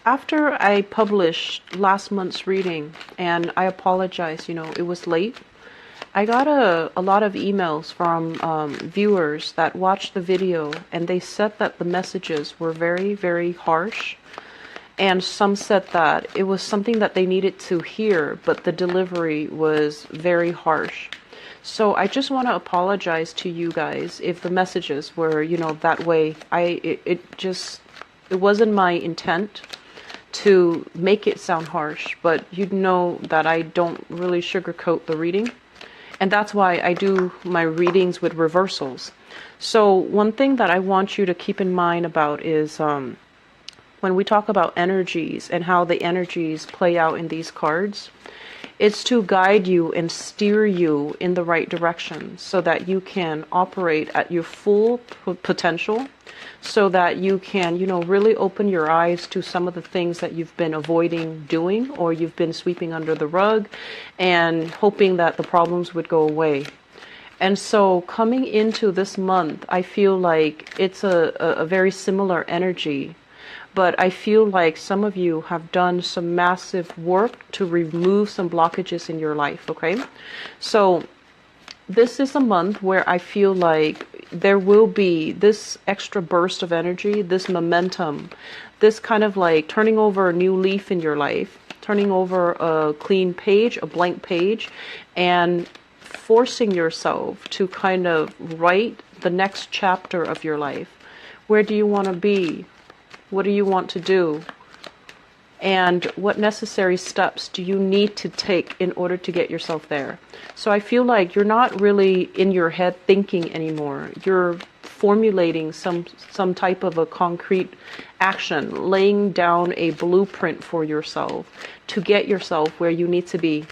After I published last month's reading, and I apologize, it was late, I got a lot of emails from viewers that watched the video, and they said that the messages were very, very harsh. And some said that it was something that they needed to hear, but the delivery was very harsh. So I just want to apologize to you guys if the messages were, that way. It wasn't my intent to make it sound harsh, but you know that I don't really sugarcoat the reading. And that's why I do my readings with reversals. So one thing that I want you to keep in mind about is when we talk about energies and how the energies play out in these cards, it's to guide you and steer you in the right direction so that you can operate at your full potential, so that you can, really open your eyes to some of the things that you've been avoiding doing, or you've been sweeping under the rug and hoping that the problems would go away. And so coming into this month, I feel like it's a very similar energy. But I feel like some of you have done some massive work to remove some blockages in your life, okay? So this is a month where I feel like there will be this extra burst of energy, this momentum, this kind of like turning over a new leaf in your life, turning over a clean page, a blank page, and forcing yourself to kind of write the next chapter of your life. Where do you want to be? What do you want to do? And what necessary steps do you need to take in order to get yourself there? So I feel like you're not really in your head thinking anymore. You're formulating some type of a concrete action, laying down a blueprint for yourself to get yourself where you need to be.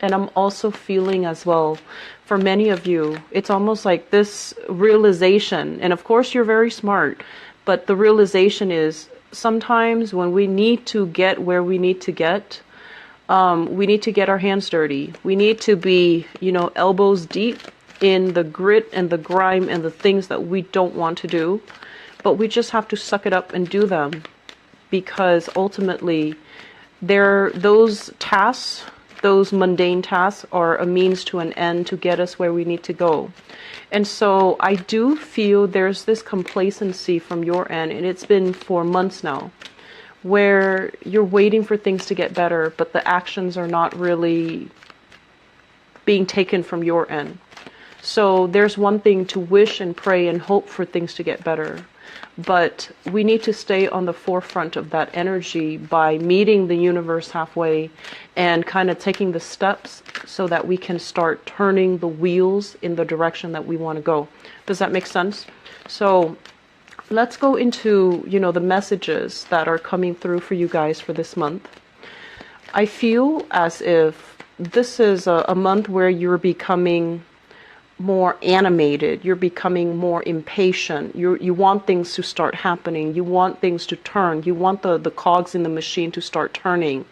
And I'm also feeling as well, for many of you, it's almost like this realization, and of course you're very smart, but the realization is sometimes when we need to get where we need to get our hands dirty. We need to be, elbows deep in the grit and the grime and the things that we don't want to do. But we just have to suck it up and do them, because ultimately those tasks, those mundane tasks, are a means to an end to get us where we need to go. And so I do feel there's this complacency from your end, and it's been for months now, where you're waiting for things to get better, but the actions are not really being taken from your end. So there's one thing to wish and pray and hope for things to get better, but we need to stay on the forefront of that energy by meeting the universe halfway and kind of taking the steps so that we can start turning the wheels in the direction that we want to go. Does that make sense? So let's go into, the messages that are coming through for you guys for this month. I feel as if this is a month where you're becoming more animated, you're becoming more impatient, you want things to start happening, you want things to turn, you want the cogs in the machine to start turning.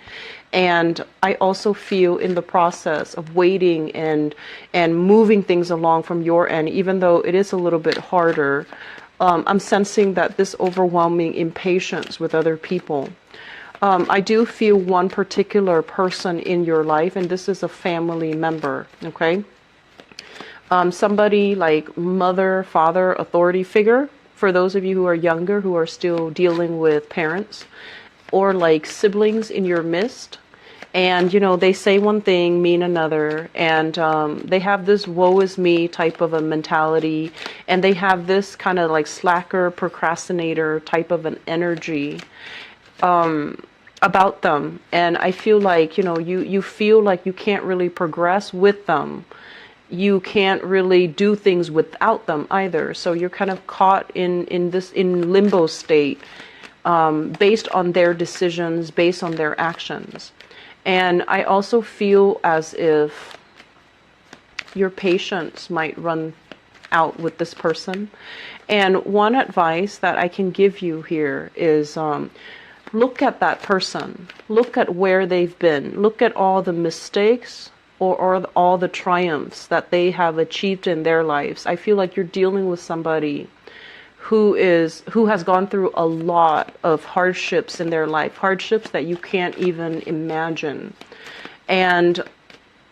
And I also feel in the process of waiting and moving things along from your end, even though it is a little bit harder, I'm sensing that this overwhelming impatience with other people. I do feel one particular person in your life, and this is a family member, okay? Somebody like mother, father, authority figure, for those of you who are younger, who are still dealing with parents, or like siblings in your midst. And, they say one thing, mean another, and they have this woe is me type of a mentality, and they have this kind of like slacker, procrastinator type of an energy about them. And I feel like, you feel like you can't really progress with them. You can't really do things without them either. So you're kind of caught in limbo state, based on their decisions, based on their actions. And I also feel as if your patience might run out with this person. And one advice that I can give you here is look at that person. Look at where they've been. Look at all the mistakes or all the triumphs that they have achieved in their lives. I feel like you're dealing with somebody who has gone through a lot of hardships in their life, hardships that you can't even imagine. And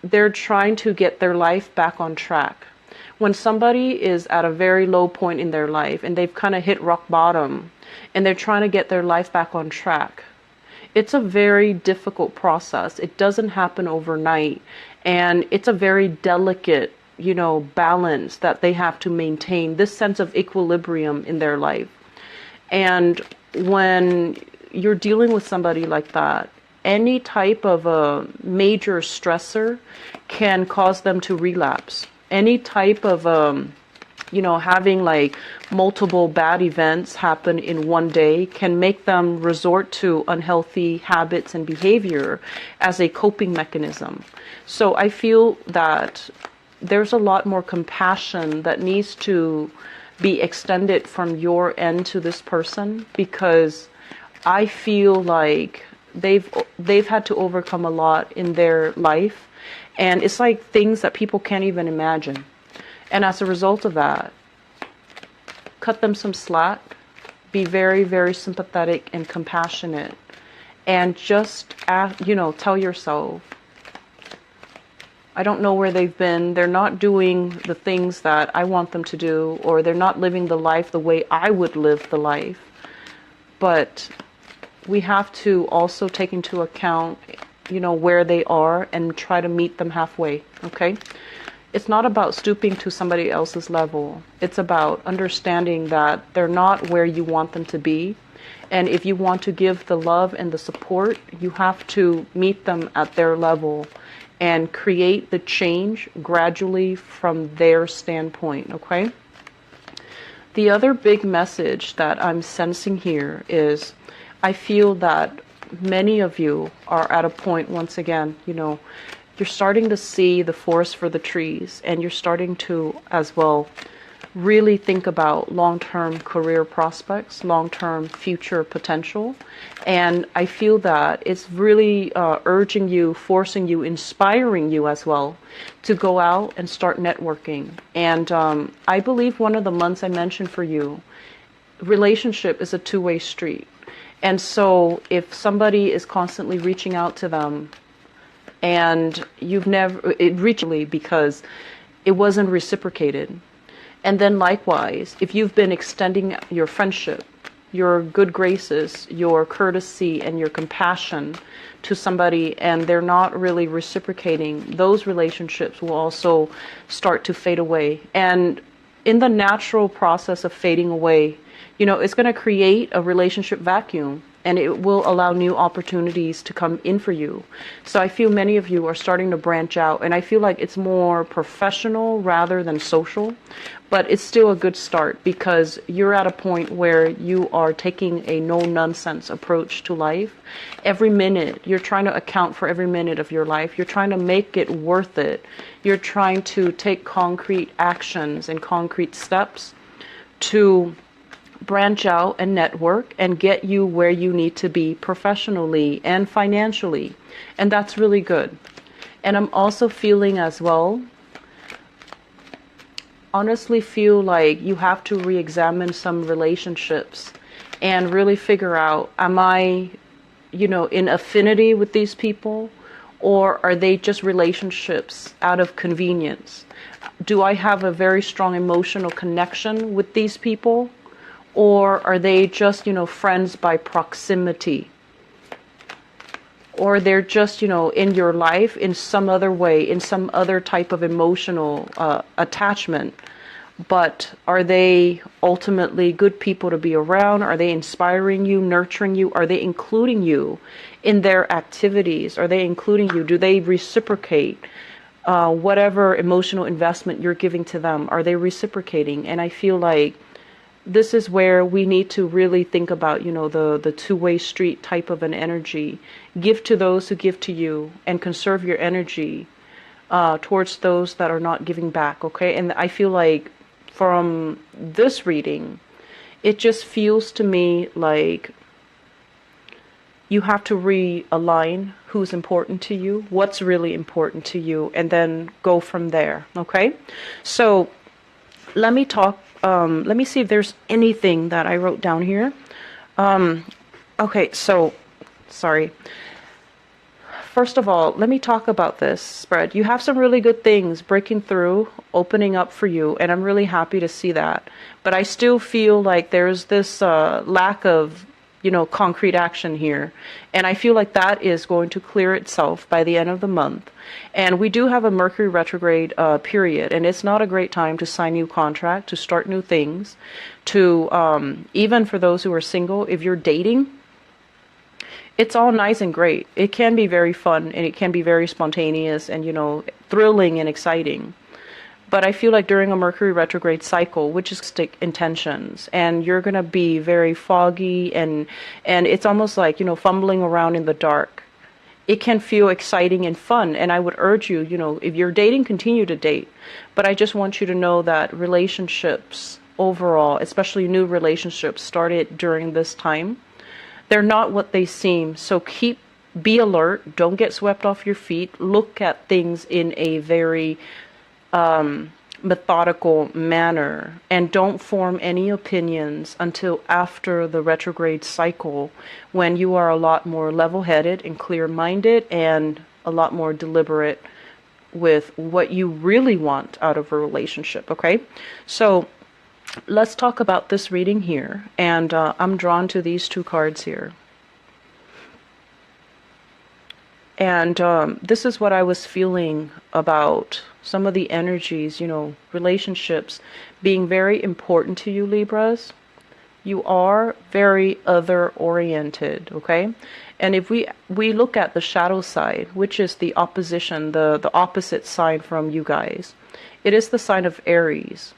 they're trying to get their life back on track. When somebody is at a very low point in their life and they've kind of hit rock bottom and they're trying to get their life back on track, it's a very difficult process. It doesn't happen overnight. And it's a very delicate, balance that they have to maintain, this sense of equilibrium in their life. And when you're dealing with somebody like that, any type of a major stressor can cause them to relapse. Any type of, having like multiple bad events happen in one day can make them resort to unhealthy habits and behavior as a coping mechanism. So I feel that there's a lot more compassion that needs to be extended from your end to this person, because I feel like they've had to overcome a lot in their life, and it's like things that people can't even imagine. And as a result of that, cut them some slack, be very, very sympathetic and compassionate, and just tell yourself, I don't know where they've been. They're not doing the things that I want them to do, or they're not living the life the way I would live the life. But we have to also take into account, where they are and try to meet them halfway, okay? It's not about stooping to somebody else's level. It's about understanding that they're not where you want them to be. And if you want to give the love and the support, you have to meet them at their level and create the change gradually from their standpoint, okay? The other big message that I'm sensing here is I feel that many of you are at a point, once again, you're starting to see the forest for the trees, and you're starting to, as well, really think about long-term career prospects, long-term future potential. And I feel that it's really urging you, forcing you, inspiring you as well to go out and start networking. And I believe one of the months I mentioned for you, relationship is a two-way street. And so if somebody is constantly reaching out to them and you've never, it reached because it wasn't reciprocated. And then likewise, if you've been extending your friendship, your good graces, your courtesy, and your compassion to somebody, and they're not really reciprocating, those relationships will also start to fade away. And in the natural process of fading away, it's going to create a relationship vacuum, and it will allow new opportunities to come in for you. So I feel many of you are starting to branch out, and I feel like it's more professional rather than social, but it's still a good start because you're at a point where you are taking a no-nonsense approach to life. Every minute, you're trying to account for every minute of your life. You're trying to make it worth it. You're trying to take concrete actions and concrete steps to branch out and network and get you where you need to be professionally and financially. And that's really good. And I'm also feeling as well, honestly feel like you have to re-examine some relationships and really figure out, am I, in affinity with these people, or are they just relationships out of convenience? Do I have a very strong emotional connection with these people? Or are they just, friends by proximity? Or they're just, in your life in some other way, in some other type of emotional attachment. But are they ultimately good people to be around? Are they inspiring you, nurturing you? Are they including you in their activities? Are they including you? Do they reciprocate whatever emotional investment you're giving to them? Are they reciprocating? And I feel like this is where we need to really think about, the two-way street type of an energy. Give to those who give to you, and conserve your energy towards those that are not giving back, okay? And I feel like from this reading, it just feels to me like you have to realign who's important to you, what's really important to you, and then go from there, okay? So let me talk let me see if there's anything that I wrote down here. Okay, so, sorry. First of all, let me talk about this spread. You have some really good things breaking through, opening up for you, and I'm really happy to see that. But I still feel like there's this lack of, concrete action here. And I feel like that is going to clear itself by the end of the month. And we do have a Mercury retrograde period, and it's not a great time to sign new contract, to start new things, to even for those who are single, if you're dating, it's all nice and great. It can be very fun and it can be very spontaneous and, thrilling and exciting. But I feel like during a Mercury retrograde cycle, which is stick intentions, and you're going to be very foggy and it's almost like, fumbling around in the dark. It can feel exciting and fun. And I would urge you, if you're dating, continue to date. But I just want you to know that relationships overall, especially new relationships started during this time, they're not what they seem. So be alert. Don't get swept off your feet. Look at things in a very methodical manner. And don't form any opinions until after the retrograde cycle, when you are a lot more level-headed and clear-minded and a lot more deliberate with what you really want out of a relationship, okay? So let's talk about this reading here, and I'm drawn to these two cards here. And this is what I was feeling about some of the energies, relationships being very important to you, Libras. You are very other-oriented, okay? And if we look at the shadow side, which is the opposition, the opposite side from you guys, it is the sign of Aries.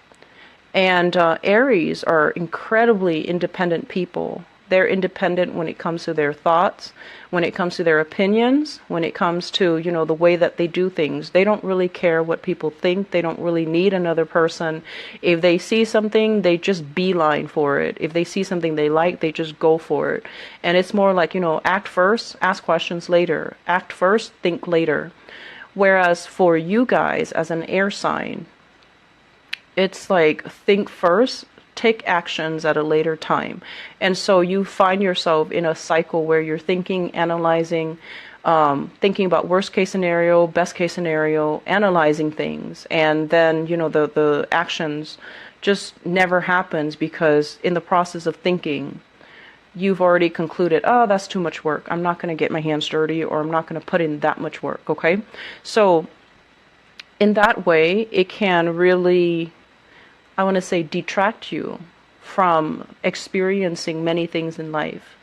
And Aries are incredibly independent people. They're independent when it comes to their thoughts, when it comes to their opinions, when it comes to, the way that they do things. They don't really care what people think. They don't really need another person. If they see something, they just beeline for it. If they see something they like, they just go for it. And it's more like, act first, ask questions later. Act first, think later. Whereas for you guys as an air sign, it's like think first, take actions at a later time. And so you find yourself in a cycle where you're thinking, analyzing, thinking about worst case scenario, best case scenario, analyzing things. And then, the actions just never happens because in the process of thinking, you've already concluded, oh, that's too much work. I'm not going to get my hands dirty, or I'm not going to put in that much work, okay? So in that way, it can really, I want to say, detract you from experiencing many things in life.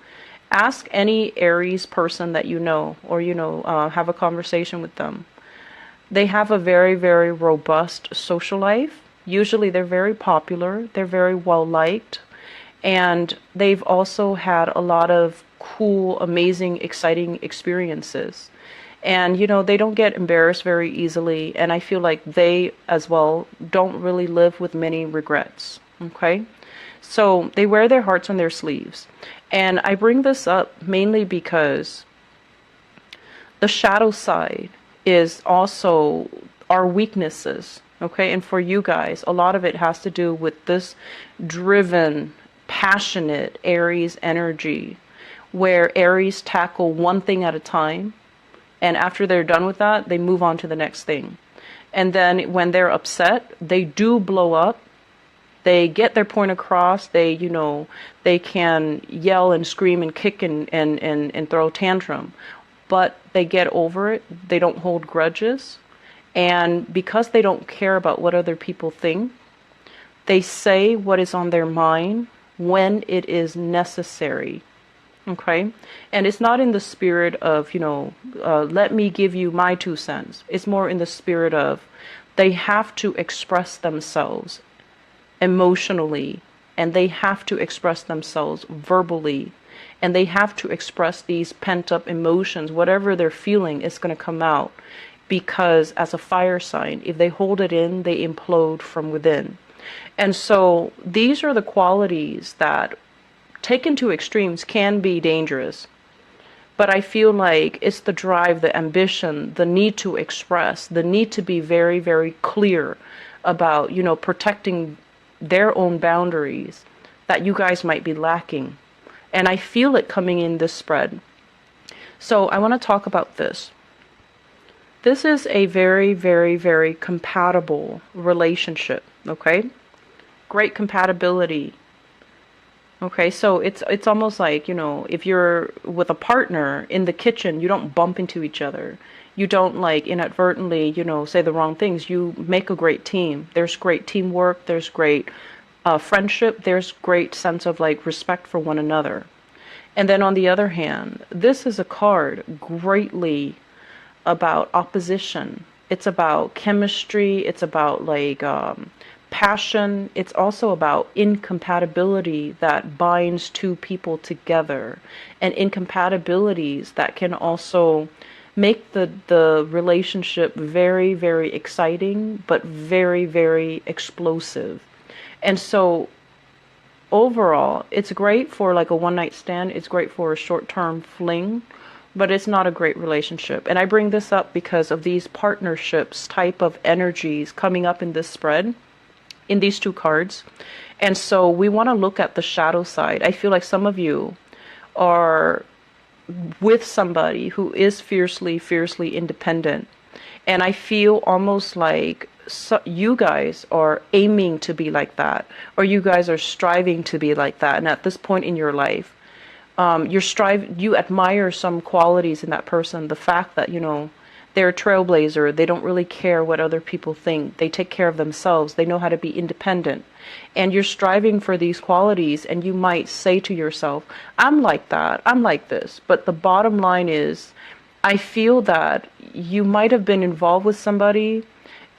Ask any Aries person that you know, or have a conversation with them. They have a very, very robust social life. Usually they're very popular, they're very well liked, and they've also had a lot of cool, amazing, exciting experiences. And, they don't get embarrassed very easily. And I feel like they, as well, don't really live with many regrets. Okay? So they wear their hearts on their sleeves. And I bring this up mainly because the shadow side is also our weaknesses. Okay? And for you guys, a lot of it has to do with this driven, passionate Aries energy, where Aries tackle one thing at a time. And after they're done with that, they move on to the next thing. And then when they're upset, they do blow up. They get their point across. They, they can yell and scream and kick and throw a tantrum. But they get over it. They don't hold grudges. And because they don't care about what other people think, they say what is on their mind when it is necessary. Okay, and it's not in the spirit of, let me give you my 2 cents. It's more in the spirit of they have to express themselves emotionally, and they have to express themselves verbally, and they have to express these pent-up emotions. Whatever they're feeling is going to come out, because as a fire sign, if they hold it in, they implode from within. And so these are the qualities that, taken to extremes, can be dangerous. But I feel like it's the drive, the ambition, the need to express, the need to be very, very clear about, protecting their own boundaries that you guys might be lacking. And I feel it coming in this spread. So I want to talk about this. This is a very, very, very compatible relationship, okay? Great compatibility. Okay, so it's almost like, you know, if you're with a partner in the kitchen, you don't bump into each other. You don't like inadvertently, you know, say the wrong things. You make a great team. There's great teamwork. There's great friendship. There's great sense of like respect for one another. And then on the other hand, this is a card greatly about opposition. It's about chemistry. It's about like passion. It's also about incompatibility that binds two people together, and incompatibilities that can also make the relationship very, very exciting, but very, very explosive. And so overall, it's great for like a one night stand. It's great for a short term fling, but it's not a great relationship. And I bring this up because of these partnerships type of energies coming up in this spread, in these two cards. And so we want to look at the shadow side. I feel like some of you are with somebody who is fiercely, fiercely independent. And I feel almost like you guys are aiming to be like that, or you guys are striving to be like that. And at this point in your life, you admire some qualities in that person. The fact that, you know, they're a trailblazer. They don't really care what other people think. They take care of themselves. They know how to be independent. And you're striving for these qualities, and you might say to yourself, I'm like that. I'm like this. But the bottom line is, I feel that you might have been involved with somebody,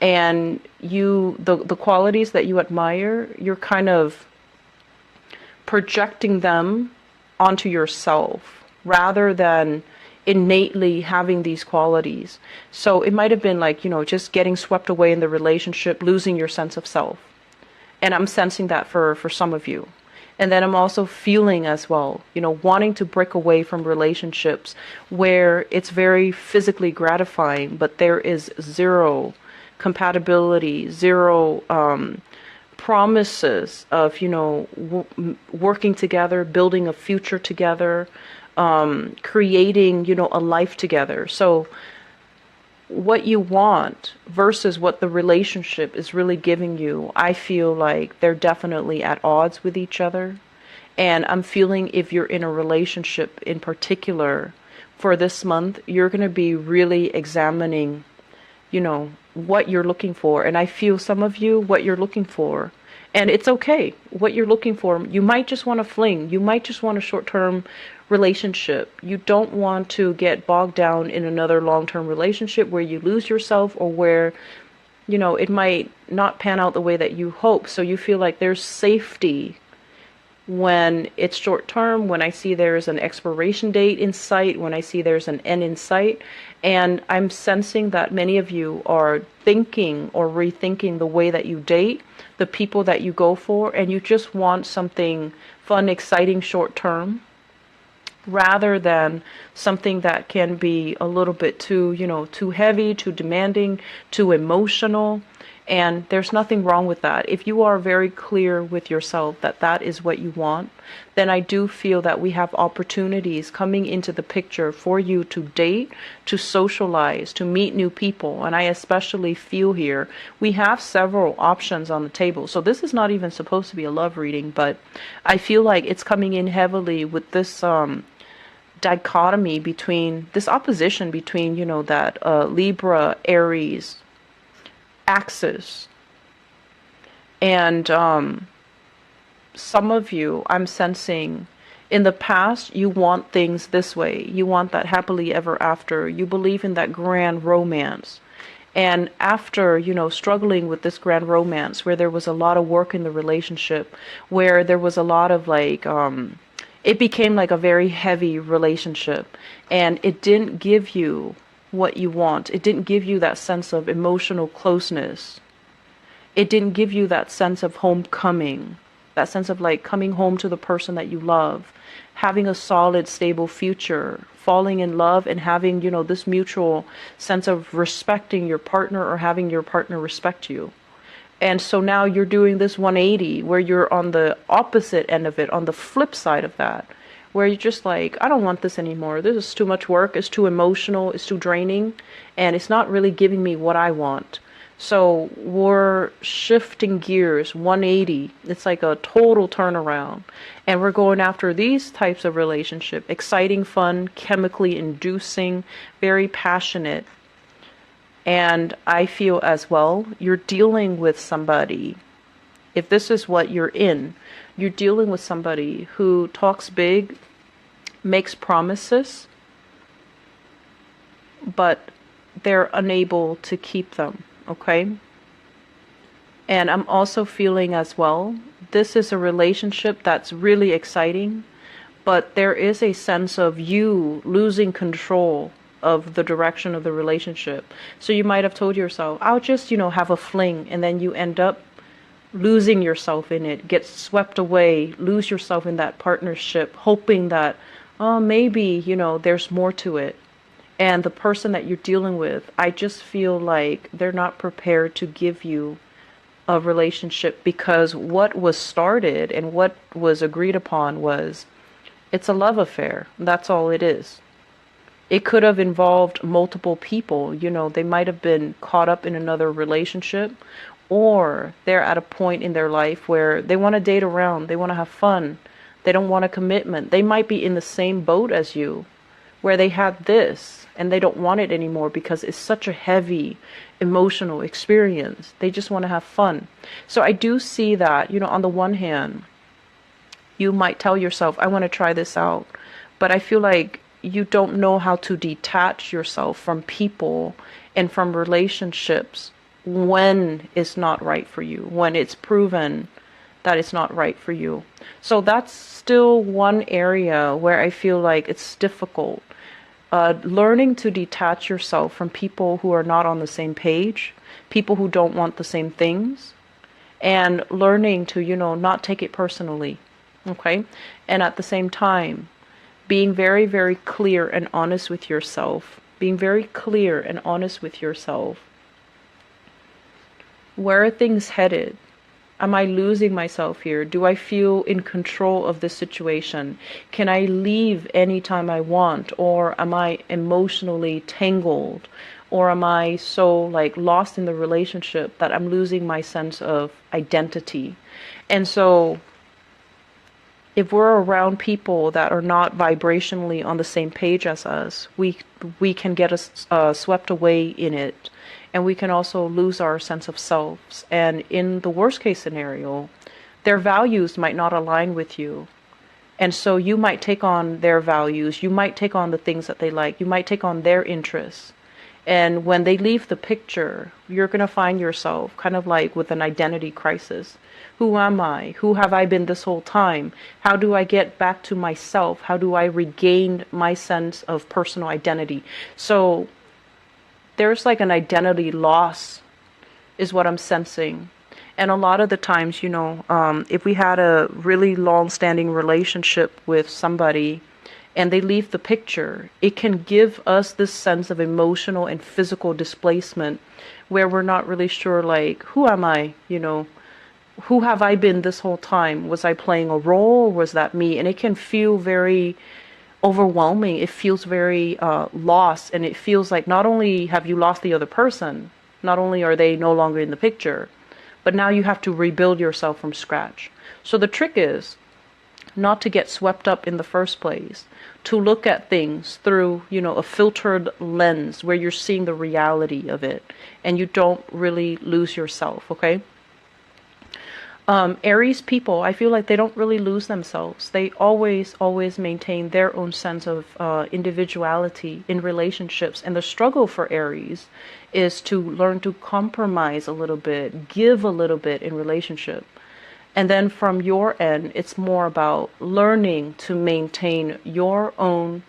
and the qualities that you admire, you're kind of projecting them onto yourself rather than innately having these qualities. So it might have been like, you know, just getting swept away in the relationship, losing your sense of self. And I'm sensing that for some of you. And then I'm also feeling as well, you know, wanting to break away from relationships where it's very physically gratifying, but there is zero compatibility, zero promises of, you know, working together, building a future together, creating, you know, a life together. So what you want versus what the relationship is really giving you, I feel like they're definitely at odds with each other. And I'm feeling if you're in a relationship in particular for this month, you're going to be really examining, you know, what you're looking for. And I feel some of you, what you're looking for, and it's okay, what you're looking for. You might just want a fling. You might just want a short-term relationship. You don't want to get bogged down in another long-term relationship where you lose yourself, or where, you know, it might not pan out the way that you hope. So you feel like there's safety when it's short term, when I see there's an expiration date in sight, when I see there's an end in sight. And I'm sensing that many of you are thinking or rethinking the way that you date, the people that you go for, and you just want something fun, exciting, short term, rather than something that can be a little bit too, you know, too heavy, too demanding, too emotional. And there's nothing wrong with that. If you are very clear with yourself that that is what you want, then I do feel that we have opportunities coming into the picture for you to date, to socialize, to meet new people. And I especially feel here we have several options on the table. So this is not even supposed to be a love reading, but I feel like it's coming in heavily with this dichotomy between, this opposition between, you know, that Libra, Aries axis. And some of you, I'm sensing, in the past, you want things this way. You want that happily ever after. You believe in that grand romance. And after, you know, struggling with this grand romance, where there was a lot of work in the relationship, where there was a lot of like, it became like a very heavy relationship, and it didn't give you what you want. It didn't give you that sense of emotional closeness. It didn't give you that sense of homecoming, that sense of like coming home to the person that you love, having a solid, stable future, falling in love, and having, you know, this mutual sense of respecting your partner, or having your partner respect you. And so now you're doing this 180 where you're on the opposite end of it, on the flip side of that, where you're just like, I don't want this anymore. This is too much work. It's too emotional. It's too draining. And it's not really giving me what I want. So we're shifting gears 180. It's like a total turnaround. And we're going after these types of relationship. Exciting, fun, chemically inducing, very passionate. And I feel as well, you're dealing with somebody, if this is what you're in, you're dealing with somebody who talks big, makes promises, but they're unable to keep them, okay? And I'm also feeling as well, this is a relationship that's really exciting, but there is a sense of you losing control of the direction of the relationship. So you might have told yourself, I'll just, have a fling, and then you end up losing yourself in it, get swept away, lose yourself in that partnership, hoping that, oh, maybe, there's more to it. And the person that you're dealing with, I just feel like they're not prepared to give you a relationship, because what was started and what was agreed upon was, it's a love affair. That's all it is. It could have involved multiple people. They might have been caught up in another relationship, or they're at a point in their life where they want to date around, they want to have fun, they don't want a commitment. They might be in the same boat as you, where they had this and they don't want it anymore because it's such a heavy emotional experience. They just want to have fun. So I do see that, on the one hand, you might tell yourself, I want to try this out, but I feel like you don't know how to detach yourself from people and from relationships when it's not right for you, when it's proven that it's not right for you. So that's still one area where I feel like it's difficult. Learning to detach yourself from people who are not on the same page, people who don't want the same things, and learning to, not take it personally, okay? And at the same time, being very, very clear and honest with yourself. Being very clear and honest with yourself. Where are things headed? Am I losing myself here? Do I feel in control of this situation? Can I leave anytime I want? Or am I emotionally tangled? Or am I so lost in the relationship that I'm losing my sense of identity? And so if we're around people that are not vibrationally on the same page as us, we can get us swept away in it, and we can also lose our sense of selves. And in the worst case scenario, their values might not align with you, and so you might take on their values, you might take on the things that they like, you might take on their interests. And when they leave the picture, you're going to find yourself kind of like with an identity crisis. Who am I? Who have I been this whole time? How do I get back to myself? How do I regain my sense of personal identity? So there's an identity loss is what I'm sensing. And a lot of the times, if we had a really long-standing relationship with somebody and they leave the picture, it can give us this sense of emotional and physical displacement where we're not really sure, who am I? Who have I been this whole time? Was I playing a role, or was that me? And it can feel very overwhelming. It feels very lost, and it feels like not only have you lost the other person, not only are they no longer in the picture, but now you have to rebuild yourself from scratch. So the trick is not to get swept up in the first place, to look at things through, a filtered lens where you're seeing the reality of it and you don't really lose yourself, okay? Aries people, I feel like they don't really lose themselves. They always maintain their own sense of individuality in relationships. And the struggle for Aries is to learn to compromise a little bit, give a little bit in relationship. And then from your end, it's more about learning to maintain your own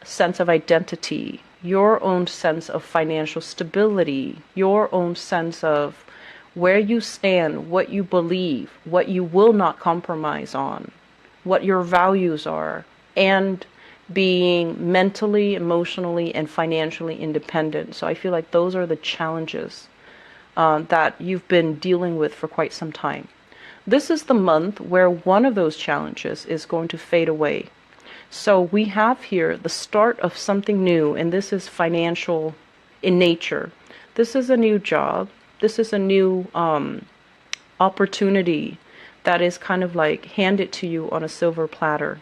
sense of identity, your own sense of financial stability, your own sense of where you stand, what you believe, what you will not compromise on, what your values are, and being mentally, emotionally, and financially independent. So I feel like those are the challenges that you've been dealing with for quite some time. This is the month where one of those challenges is going to fade away. So we have here the start of something new, and this is financial in nature. This is a new job. This is a new opportunity that is kind of like handed to you on a silver platter.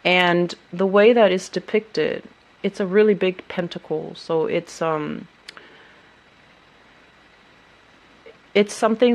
And the way that is depicted, it's a really big pentacle. So it's something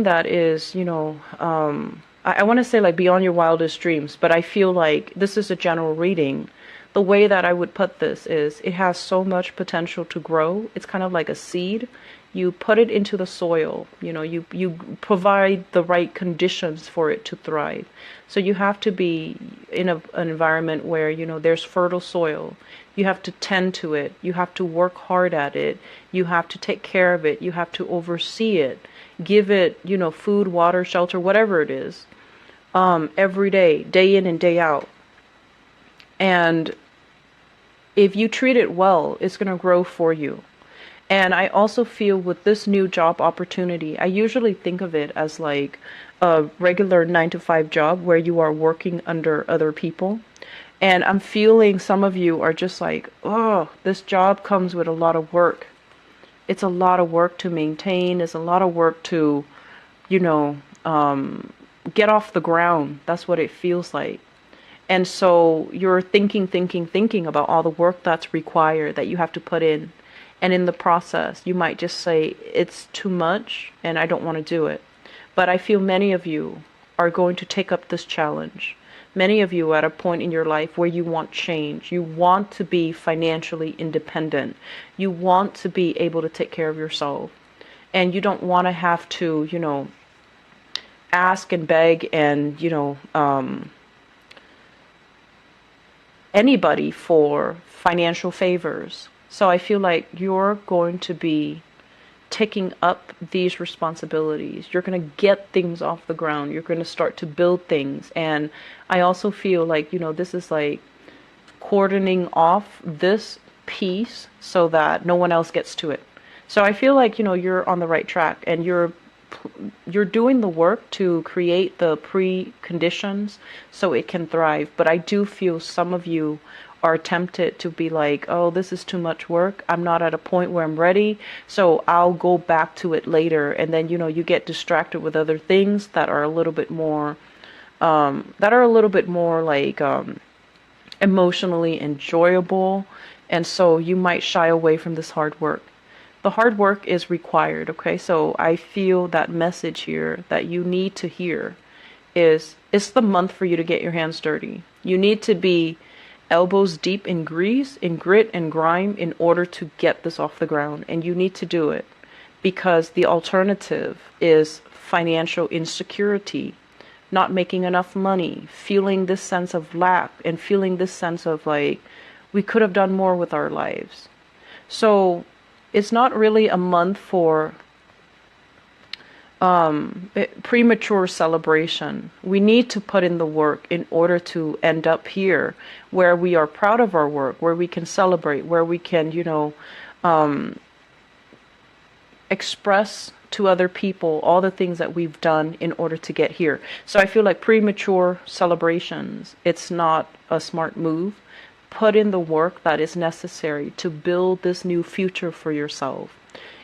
that is, I want to say like beyond your wildest dreams, but I feel like this is a general reading. The way that I would put this is it has so much potential to grow. It's kind of like a seed. You put it into the soil, you provide the right conditions for it to thrive. So you have to be in an environment where, there's fertile soil. You have to tend to it. You have to work hard at it. You have to take care of it. You have to oversee it. Give it, food, water, shelter, whatever it is, every day, day in and day out. And if you treat it well, it's going to grow for you. And I also feel with this new job opportunity, I usually think of it as like a regular 9-to-5 job where you are working under other people. And I'm feeling some of you are just like, oh, this job comes with a lot of work. It's a lot of work to maintain. It's a lot of work to, get off the ground. That's what it feels like. And so you're thinking about all the work that's required that you have to put in. And in the process, you might just say, it's too much and I don't want to do it. But I feel many of you are going to take up this challenge. Many of you are at a point in your life where you want change. You want to be financially independent. You want to be able to take care of yourself. And you don't want to have to, ask and beg and, anybody for financial favors. So I feel like you're going to be taking up these responsibilities. You're going to get things off the ground. You're going to start to build things. And I also feel like, this is like cordoning off this piece so that no one else gets to it. So I feel like, you're on the right track and you're doing the work to create the preconditions so it can thrive. But I do feel some of you are tempted to be like, oh, this is too much work. I'm not at a point where I'm ready, so I'll go back to it later. And then, you get distracted with other things that are a little bit more, like emotionally enjoyable. And so you might shy away from this hard work. The hard work is required, okay? So I feel that message here that you need to hear is, it's the month for you to get your hands dirty. You need to be elbows deep in grease, in grit and grime in order to get this off the ground. And you need to do it because the alternative is financial insecurity, not making enough money, feeling this sense of lack and feeling this sense of like, we could have done more with our lives. So it's not really a month for premature celebration. We need to put in the work in order to end up here where we are proud of our work, where we can celebrate, where we can, express to other people all the things that we've done in order to get here. So I feel like premature celebrations, it's not a smart move. Put in the work that is necessary to build this new future for yourself.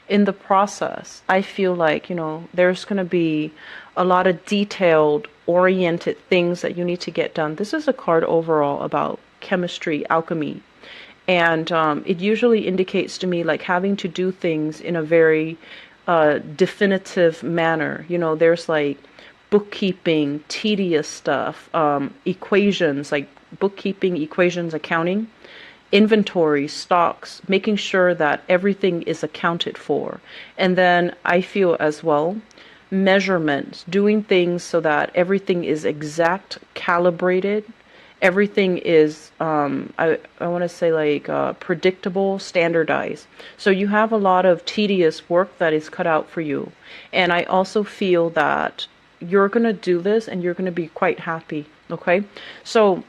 In the process, I feel like, there's going to be a lot of detailed, oriented things that you need to get done. This is a card overall about chemistry, alchemy. And it usually indicates to me like having to do things in a very definitive manner. There's like bookkeeping, tedious stuff, equations, like bookkeeping, equations, accounting. Inventory, stocks, making sure that everything is accounted for. And then I feel as well, measurements, doing things so that everything is exact, calibrated, everything is, I want to say like predictable, standardized. So you have a lot of tedious work that is cut out for you. And I also feel that you're going to do this and you're going to be quite happy. Okay. So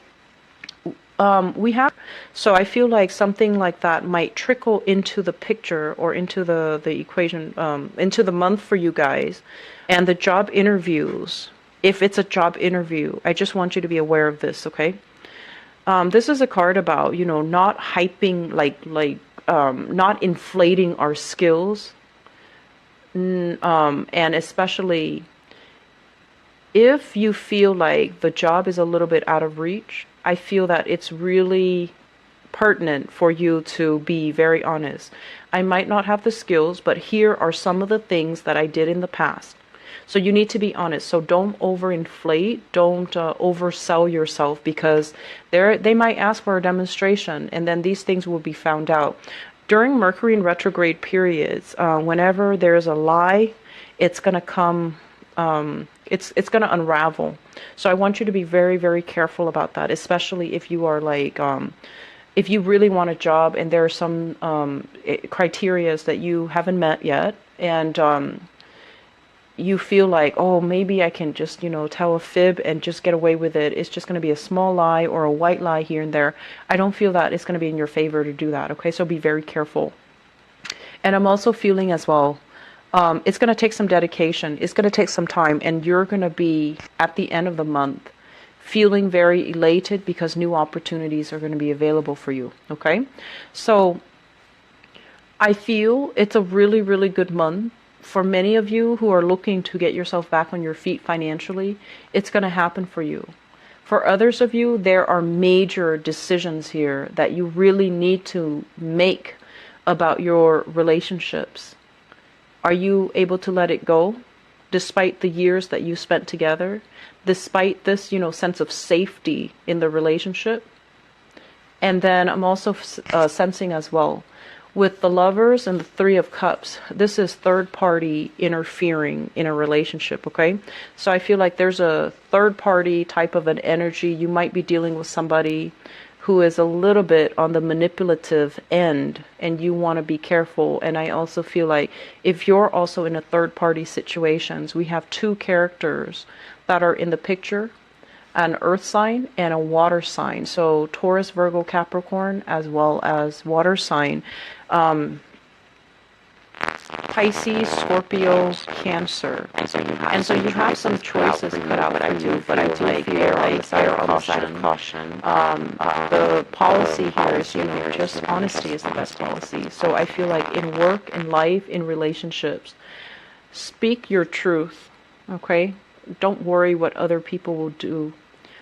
We have, so I feel like something like that might trickle into the picture or into the equation, into the month for you guys. And the job interviews, if it's a job interview, I just want you to be aware of this, okay? This is a card about, not hyping, not inflating our skills. And especially if you feel like the job is a little bit out of reach, I feel that it's really pertinent for you to be very honest. I might not have the skills, but here are some of the things that I did in the past. So you need to be honest. So don't overinflate, don't oversell yourself, because they might ask for a demonstration, and then these things will be found out. During Mercury in retrograde periods, whenever there's a lie, it's going to come, it's going to unravel. So I want you to be very, very careful about that, especially if you are like, if you really want a job and there are some criterias that you haven't met yet, and you feel like, oh, maybe I can just, tell a fib and just get away with it. It's just going to be a small lie or a white lie here and there. I don't feel that it's going to be in your favor to do that, okay? So be very careful. And I'm also feeling as well, it's going to take some dedication. It's going to take some time, and you're going to be, at the end of the month, feeling very elated because new opportunities are going to be available for you, okay? So I feel it's a really, really good month. For many of you who are looking to get yourself back on your feet financially, it's going to happen for you. For others of you, there are major decisions here that you really need to make about your relationships. Are you able to let it go despite the years that you spent together, despite this, sense of safety in the relationship? And then I'm also sensing as well, with the Lovers and the Three of Cups, this is third party interfering in a relationship, okay? So I feel like there's a third party type of an energy. You might be dealing with somebody who is a little bit on the manipulative end, and you want to be careful. And I also feel like if you're also in a third party situations, we have two characters that are in the picture, an earth sign and a water sign. So Taurus, Virgo, Capricorn, as well as water sign. Pisces, Scorpio, Cancer. And so you have some choices cut out for you, but I do feel like they're on the side of caution. The policy here is, just honesty is the best policy. So I feel like in work, in life, in relationships, speak your truth, okay? Don't worry what other people will do.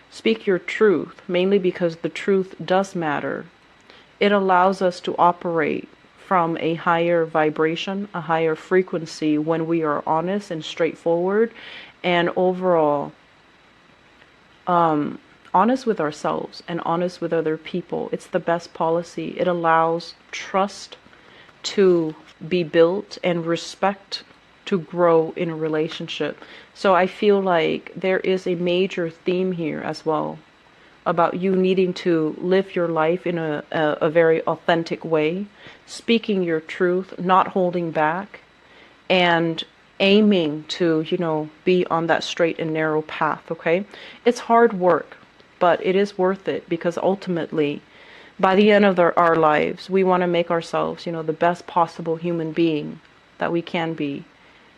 Speak your truth, mainly because the truth does matter. It allows us to operate from a higher vibration, a higher frequency when we are honest and straightforward, and overall honest with ourselves and honest with other people. It's the best policy. It allows trust to be built and respect to grow in a relationship. So I feel like there is a major theme here as well about you needing to live your life in a very authentic way, speaking your truth, not holding back, and aiming to, be on that straight and narrow path, okay? It's hard work, but it is worth it, because ultimately, by the end of our lives, we want to make ourselves, the best possible human being that we can be.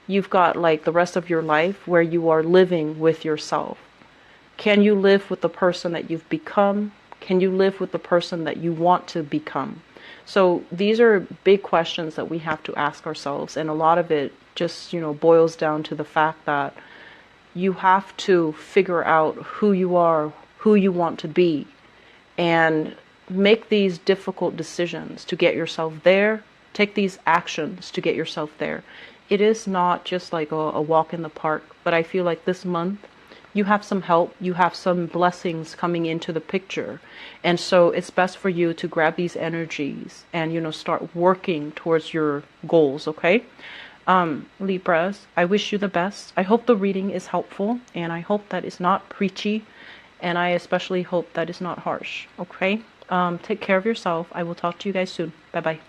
You've got like the rest of your life where you are living with yourself. Can you live with the person that you've become? Can you live with the person that you want to become? So these are big questions that we have to ask ourselves. And a lot of it just, boils down to the fact that you have to figure out who you are, who you want to be, and make these difficult decisions to get yourself there. Take these actions to get yourself there. It is not just like a walk in the park, but I feel like this month, you have some help, you have some blessings coming into the picture. And so it's best for you to grab these energies and, start working towards your goals, okay? Libras, I wish you the best. I hope the reading is helpful, and I hope that it's not preachy, and I especially hope that it's not harsh, okay? Take care of yourself. I will talk to you guys soon. Bye-bye.